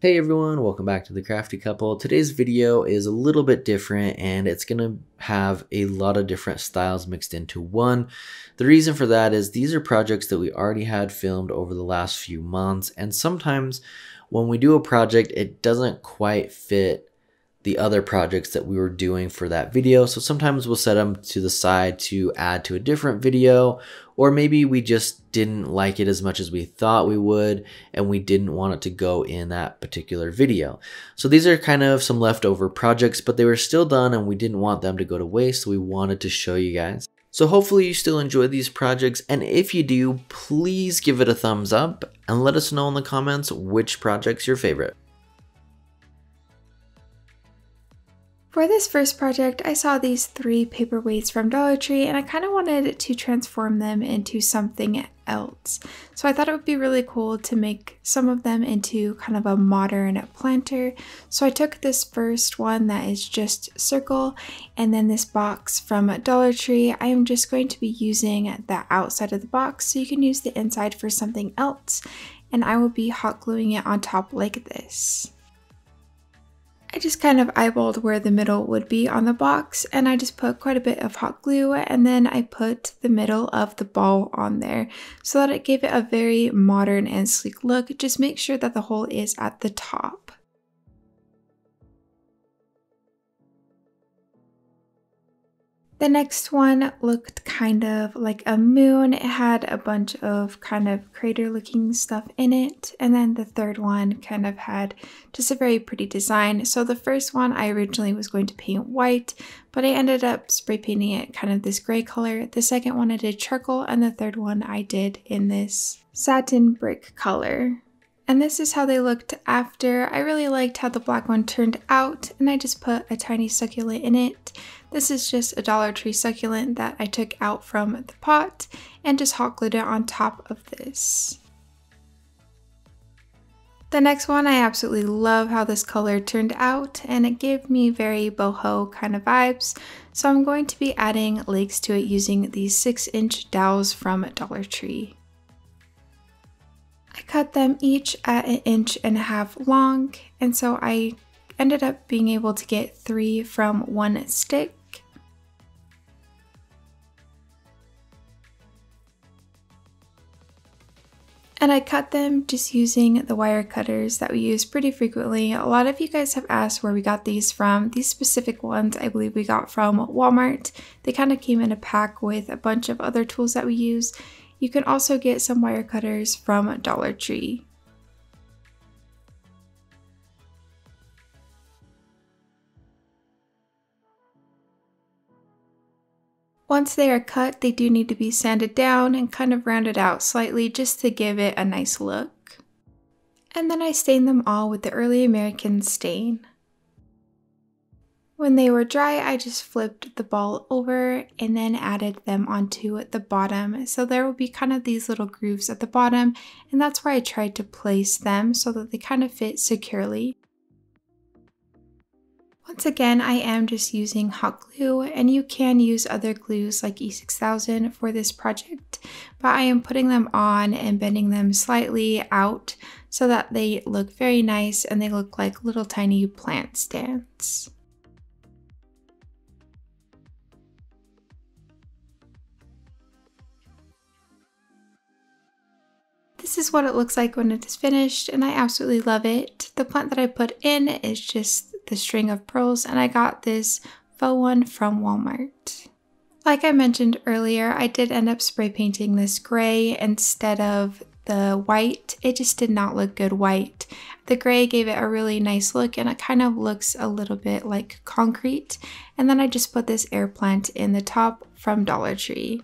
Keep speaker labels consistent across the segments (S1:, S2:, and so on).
S1: Hey everyone, welcome back to the Crafty Couple. Today's video is a little bit different and it's going to have a lot of different styles mixed into one. The reason for that is these are projects that we already had filmed over the last few months, and sometimes when we do a project it doesn't quite fit the other projects that we were doing for that video. So sometimes we'll set them to the side to add to a different video, or maybe we just didn't like it as much as we thought we would and we didn't want it to go in that particular video. So these are kind of some leftover projects, but they were still done and we didn't want them to go to waste, so we wanted to show you guys. So hopefully you still enjoy these projects, and if you do, please give it a thumbs up and let us know in the comments which project's your favorite.
S2: For this first project, I saw these 3 paperweights from Dollar Tree and I kind of wanted to transform them into something else. So I thought it would be really cool to make some of them into kind of a modern planter. So I took this first one that is just circle, and then this box from Dollar Tree. I am just going to be using the outside of the box, so you can use the inside for something else. And I will be hot gluing it on top like this. I just kind of eyeballed where the middle would be on the box, and I just put quite a bit of hot glue, and then I put the middle of the ball on there so that it gave it a very modern and sleek look. Just make sure that the hole is at the top. The next one looked kind of like a moon. It had a bunch of kind of crater looking stuff in it. And then the third one kind of had just a very pretty design. So the first one I originally was going to paint white, but I ended up spray painting it kind of this gray color. The second one I did charcoal, and the third one I did in this satin brick color. And this is how they looked after. I really liked how the black one turned out, and I just put a tiny succulent in it. This is just a Dollar Tree succulent that I took out from the pot and just hot glued it on top of this. The next one, I absolutely love how this color turned out, and it gave me very boho kind of vibes. So I'm going to be adding legs to it using these 6-inch dowels from Dollar Tree. I cut them each at 1.5 inches long, and so I ended up being able to get 3 from one stick. And I cut them just using the wire cutters that we use pretty frequently. A lot of you guys have asked where we got these from. These specific ones I believe we got from Walmart. They kind of came in a pack with a bunch of other tools that we use. You can also get some wire cutters from Dollar Tree. Once they are cut, they do need to be sanded down and kind of rounded out slightly just to give it a nice look. And then I stained them all with the Early American stain. When they were dry, I just flipped the ball over and then added them onto the bottom. So there will be kind of these little grooves at the bottom, and that's where I tried to place them so that they kind of fit securely. Once again, I am just using hot glue, and you can use other glues like E6000 for this project, but I am putting them on and bending them slightly out so that they look very nice and they look like little tiny plant stands. This is what it looks like when it is finished, and I absolutely love it. The plant that I put in is just the string of pearls, and I got this faux one from Walmart. Like I mentioned earlier, I did end up spray painting this gray instead of the white. It just did not look good white. The gray gave it a really nice look, and it kind of looks a little bit like concrete. And then I just put this air plant in the top from Dollar Tree.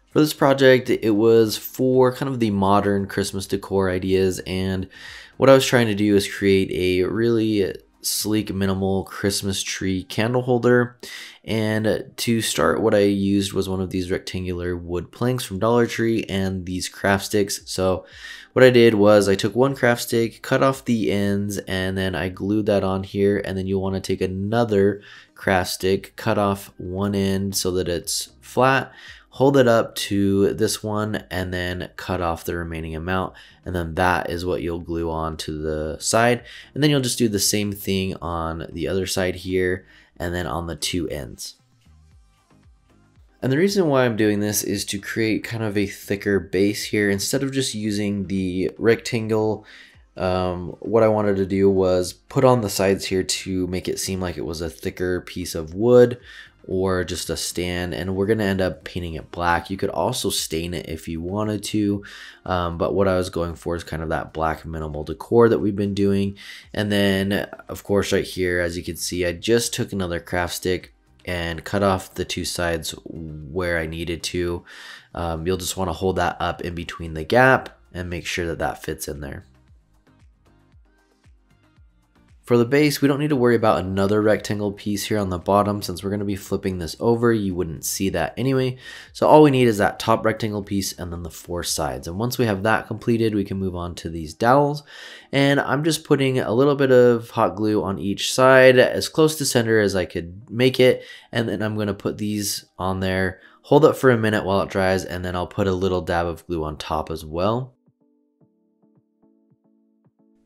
S1: For this project, it was for kind of the modern Christmas decor ideas, and what I was trying to do is create a really sleek, minimal Christmas tree candle holder. And to start, what I used was one of these rectangular wood planks from Dollar Tree and these craft sticks. So what I did was I took one craft stick, cut off the ends, and then I glued that on here. And then you'll want to take another craft stick, cut off one end so that it's flat, hold it up to this one, and then cut off the remaining amount. And then that is what you'll glue on to the side. And then you'll just do the same thing on the other side here, and then on the two ends. And the reason why I'm doing this is to create kind of a thicker base here. Instead of just using the rectangle, what I wanted to do was put on the sides here to make it seem like it was a thicker piece of wood or just a stand, and we're going to end up painting it black. You could also stain it if you wanted to, but what I was going for is kind of that black minimal decor that we've been doing. And then of course right here, as you can see, I just took another craft stick and cut off the two sides where I needed to. You'll just want to hold that up in between the gap and make sure that that fits in there. For the base, we don't need to worry about another rectangle piece here on the bottom. Since we're going to be flipping this over, you wouldn't see that anyway. So all we need is that top rectangle piece and then the four sides. And once we have that completed, we can move on to these dowels. And I'm just putting a little bit of hot glue on each side, as close to center as I could make it. And then I'm going to put these on there, hold it for a minute while it dries, and then I'll put a little dab of glue on top as well.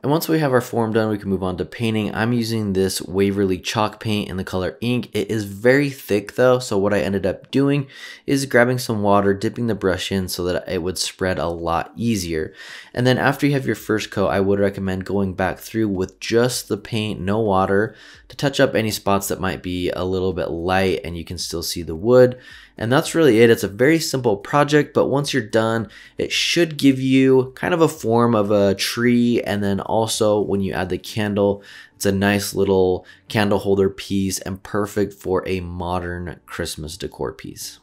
S1: And once we have our form done, we can move on to painting. I'm using this Waverly chalk paint in the color ink. It is very thick though, so what I ended up doing is grabbing some water, dipping the brush in so that it would spread a lot easier. And then after you have your first coat, I would recommend going back through with just the paint, no water, to touch up any spots that might be a little bit light and you can still see the wood. And that's really it. It's a very simple project, but once you're done, it should give you kind of a form of a tree. And then also when you add the candle, it's a nice little candle holder piece and perfect for a modern Christmas decor piece.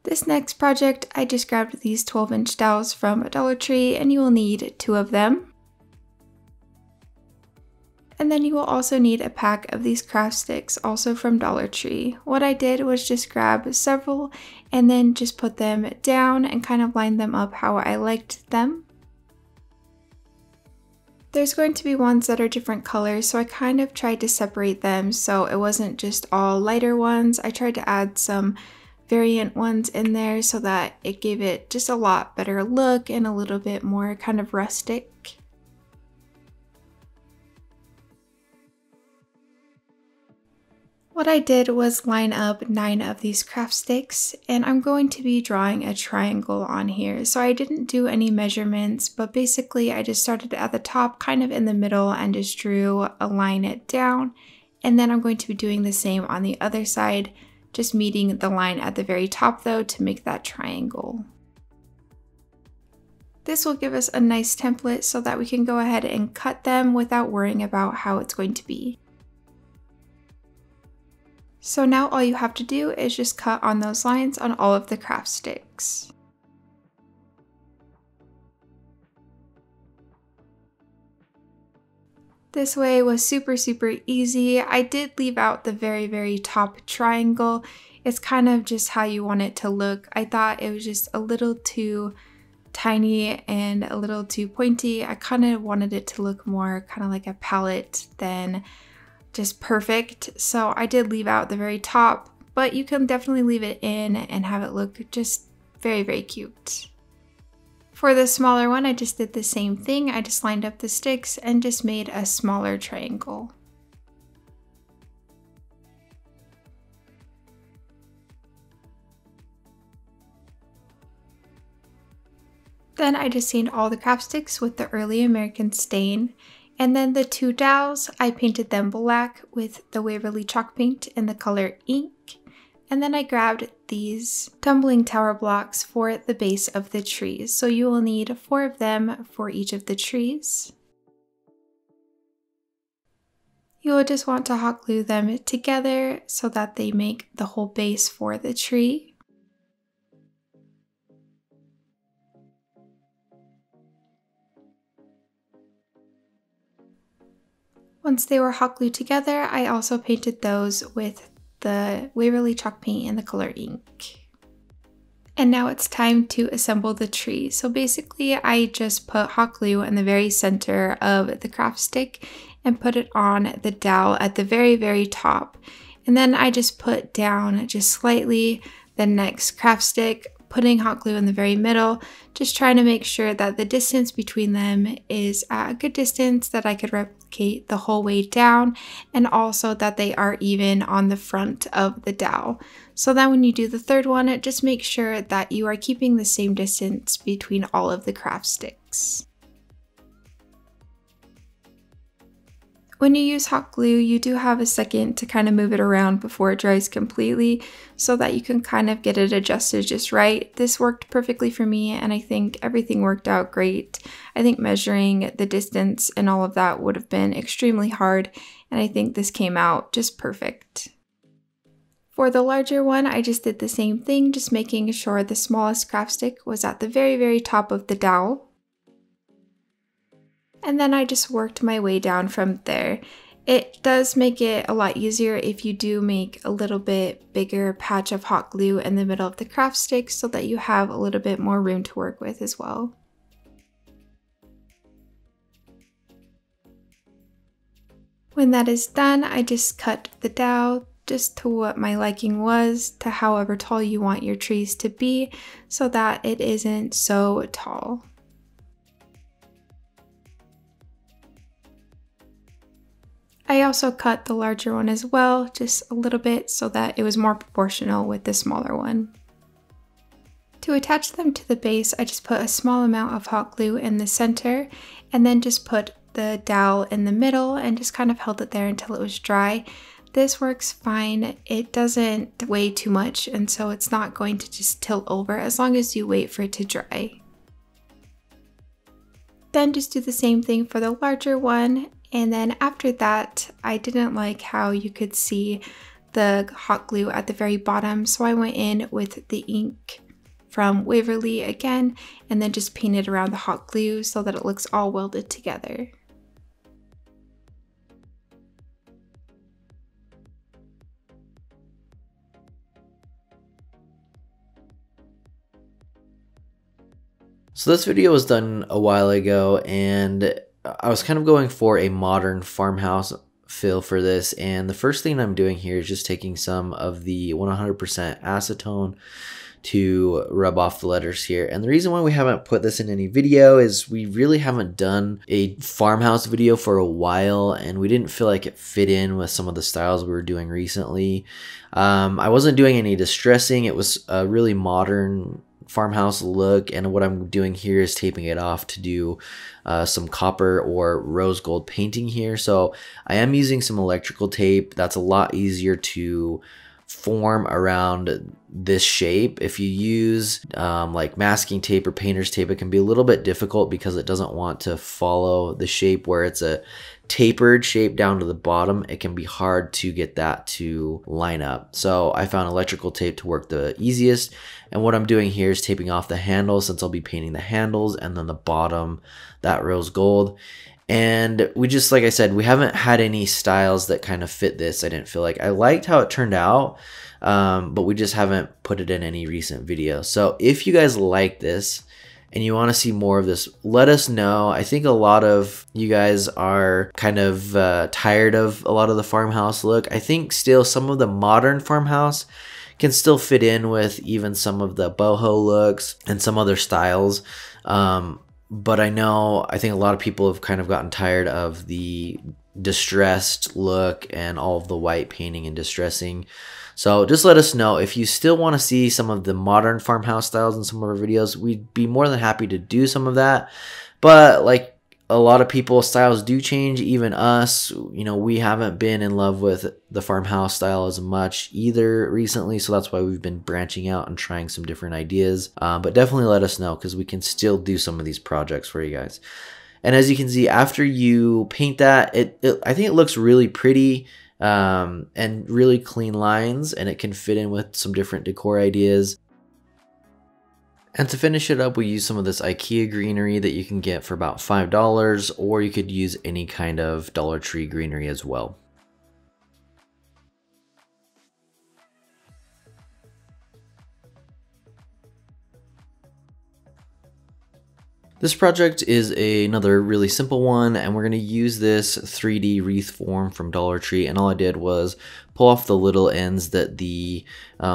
S2: This next project, I just grabbed these 12-inch dowels from Dollar Tree, and you will need 2 of them. And then you will also need a pack of these craft sticks, also from Dollar Tree. What I did was just grab several and then just put them down and kind of line them up how I liked them. There's going to be ones that are different colors, so I kind of tried to separate them so it wasn't just all lighter ones. I tried to add some variant ones in there so that it gave it just a lot better look and a little bit more kind of rustic. What I did was line up 9 of these craft sticks, and I'm going to be drawing a triangle on here. So I didn't do any measurements, but basically I just started at the top, kind of in the middle, and just drew a line it down. And then I'm going to be doing the same on the other side, just meeting the line at the very top though to make that triangle. This will give us a nice template so that we can go ahead and cut them without worrying about how it's going to be. So now all you have to do is just cut on those lines on all of the craft sticks. This way was super easy. I did leave out the very top triangle. It's kind of just how you want it to look. I thought it was just a little too tiny and a little too pointy. I kind of wanted it to look more kind of like a palette than just perfect. So I did leave out the very top, but you can definitely leave it in and have it look just very cute. For the smaller one, I just did the same thing. I just lined up the sticks and just made a smaller triangle. Then I just stained all the craft sticks with the early American stain. And then the 2 dowels, I painted them black with the Waverly chalk paint in the color ink. And then I grabbed these tumbling tower blocks for the base of the trees. So you will need 4 of them for each of the trees. You will just want to hot glue them together so that they make the whole base for the tree. Once they were hot glued together, I also painted those with the Waverly chalk paint and the color ink. And now it's time to assemble the tree. So basically I just put hot glue in the very center of the craft stick and put it on the dowel at the very top. And then I just put down just slightly the next craft stick, putting hot glue in the very middle, just trying to make sure that the distance between them is at a good distance that I could replicate the whole way down, and also that they are even on the front of the dowel. So then when you do the third one, just make sure that you are keeping the same distance between all of the craft sticks. When you use hot glue, you do have a second to kind of move it around before it dries completely so that you can kind of get it adjusted just right. This worked perfectly for me, and I think everything worked out great. I think measuring the distance and all of that would have been extremely hard, and I think this came out just perfect. For the larger one, I just did the same thing, just making sure the smallest craft stick was at the very top of the dowel. And then I just worked my way down from there. It does make it a lot easier if you do make a little bit bigger patch of hot glue in the middle of the craft stick so that you have a little bit more room to work with as well. When that is done, I just cut the dowel just to what my liking was, to however tall you want your trees to be so that it isn't so tall. I also cut the larger one as well, just a little bit so that it was more proportional with the smaller one. To attach them to the base, I just put a small amount of hot glue in the center and then just put the dowel in the middle and just kind of held it there until it was dry. This works fine. It doesn't weigh too much, and so it's not going to just tilt over as long as you wait for it to dry. Then just do the same thing for the larger one. And then after that, I didn't like how you could see the hot glue at the very bottom, so I went in with the ink from Waverly again, and then just painted around the hot glue so that it looks all welded together.
S1: So this video was done a while ago, and I was kind of going for a modern farmhouse feel for this, and the first thing I'm doing here is just taking some of the 100% acetone to rub off the letters here. And the reason why we haven't put this in any video is we really haven't done a farmhouse video for a while, and we didn't feel like it fit in with some of the styles we were doing recently. I wasn't doing any distressing. It was a really modern farmhouse look, and what I'm doing here is taping it off to do some copper or rose gold painting here. So I am using some electrical tape. That's a lot easier to form around this shape. If you use like masking tape or painter's tape, it can be a little bit difficult because it doesn't want to follow the shape where it's a tapered shape down to the bottom. It can be hard to get that to line up. So I found electrical tape to work the easiest. And what I'm doing here is taping off the handles, since I'll be painting the handles, and then the bottom, that rose gold. And we just, like I said, we haven't had any styles that kind of fit this. I didn't feel like I liked how it turned out, but we just haven't put it in any recent video. So if you guys like this and you want to see more of this, let us know. I think a lot of you guys are kind of tired of a lot of the farmhouse look. I think still some of the modern farmhouse can still fit in with even some of the boho looks and some other styles. But I think a lot of people have kind of gotten tired of the distressed look and all of the white painting and distressing. So just let us know if you still want to see some of the modern farmhouse styles in some of our videos. We'd be more than happy to do some of that. But like a lot of people, styles do change, even us. You know, we haven't been in love with the farmhouse style as much either recently, so that's why we've been branching out and trying some different ideas. But definitely let us know, because we can still do some of these projects for you guys. And as you can see, after you paint that, I think it looks really pretty and really clean lines, and it can fit in with some different decor ideas. And to finish it up, we use some of this IKEA greenery that you can get for about $5, or you could use any kind of Dollar Tree greenery as well. This project is another really simple one, and we're going to use this 3D wreath form from Dollar Tree, and all I did was pull off the little ends that the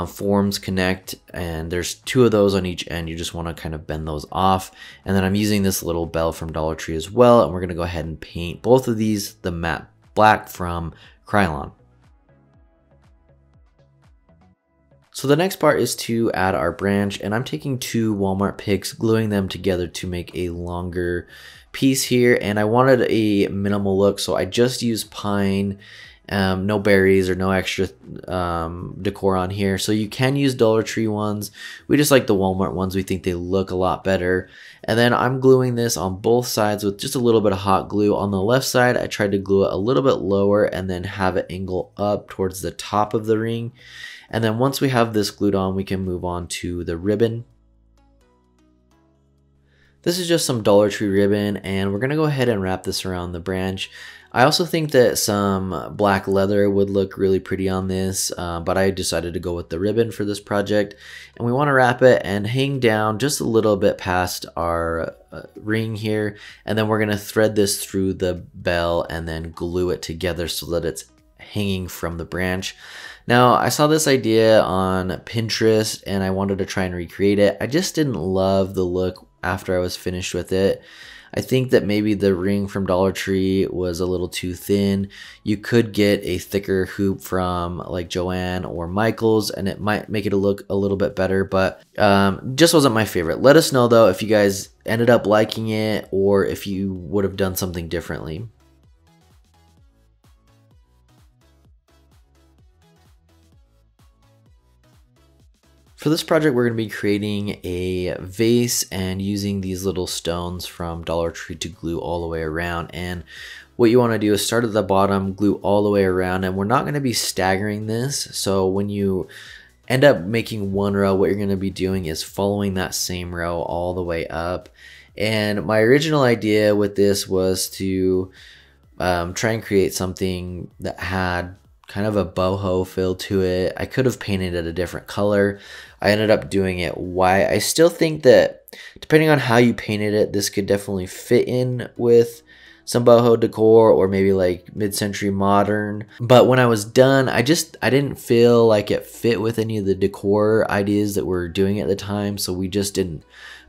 S1: forms connect, and there's 2 of those on each end. You just want to kind of bend those off, and then I'm using this little bell from Dollar Tree as well, and we're going to go ahead and paint both of these the matte black from Krylon. So the next part is to add our branch, and I'm taking 2 Walmart picks, gluing them together to make a longer piece here, and I wanted a minimal look, so I just used pine, no berries or no extra decor on here. So you can use Dollar Tree ones. We just like the Walmart ones. We think they look a lot better. And then I'm gluing this on both sides with just a little bit of hot glue. On the left side, I tried to glue it a little bit lower and then have it angle up towards the top of the ring. And then once we have this glued on, we can move on to the ribbon. This is just some Dollar Tree ribbon, and we're going to go ahead and wrap this around the branch. I also think that some black leather would look really pretty on this, but I decided to go with the ribbon for this project. And we want to wrap it and hang down just a little bit past our ring here, and then we're going to thread this through the bell and then glue it together so that it's hanging from the branch. Now, I saw this idea on Pinterest and I wanted to try and recreate it. I just didn't love the look after I was finished with it. I think that maybe the ring from Dollar Tree was a little too thin. You could get a thicker hoop from like Joann or Michaels and it might make it look a little bit better, but just wasn't my favorite. Let us know though if you guys ended up liking it or if you would have done something differently. For this project, we're going to be creating a vase and using these little stones from Dollar Tree to glue all the way around. And what you want to do is start at the bottom, glue all the way around, and we're not going to be staggering this. So when you end up making one row, what you're going to be doing is following that same row all the way up. And my original idea with this was to try and create something that had kind of a boho feel to it. I could have painted it a different color. I ended up doing it white. I still think that depending on how you painted it, this could definitely fit in with some boho decor or maybe like mid-century modern. But when I was done, I didn't feel like it fit with any of the decor ideas that we're doing at the time, so we just didn't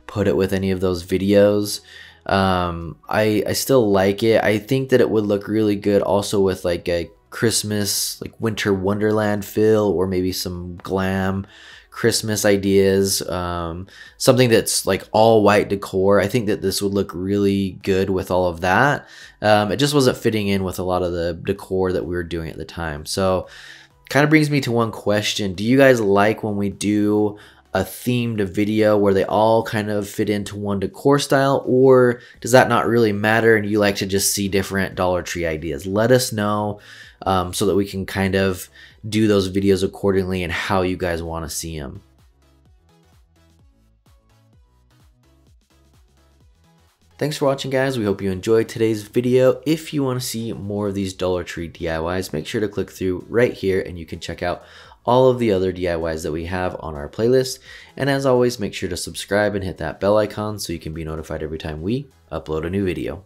S1: put it with any of those videos. I still like it. I think that it would look really good also with like a Christmas, like winter wonderland feel, or maybe some glam Christmas ideas, something that's like all white decor. I think that this would look really good with all of that. It just wasn't fitting in with a lot of the decor that we were doing at the time. So kind of brings me to one question. Do you guys like when we do a themed video where they all kind of fit into one decor style, or does that not really matter and you like to just see different Dollar Tree ideas? Let us know so that we can kind of do those videos accordingly and how you guys want to see them. Thanks for watching, guys. We hope you enjoyed today's video. If you want to see more of these Dollar Tree DIYs, make sure to click through right here and you can check out all of the other DIYs that we have on our playlist. And as always, make sure to subscribe and hit that bell icon so you can be notified every time we upload a new video.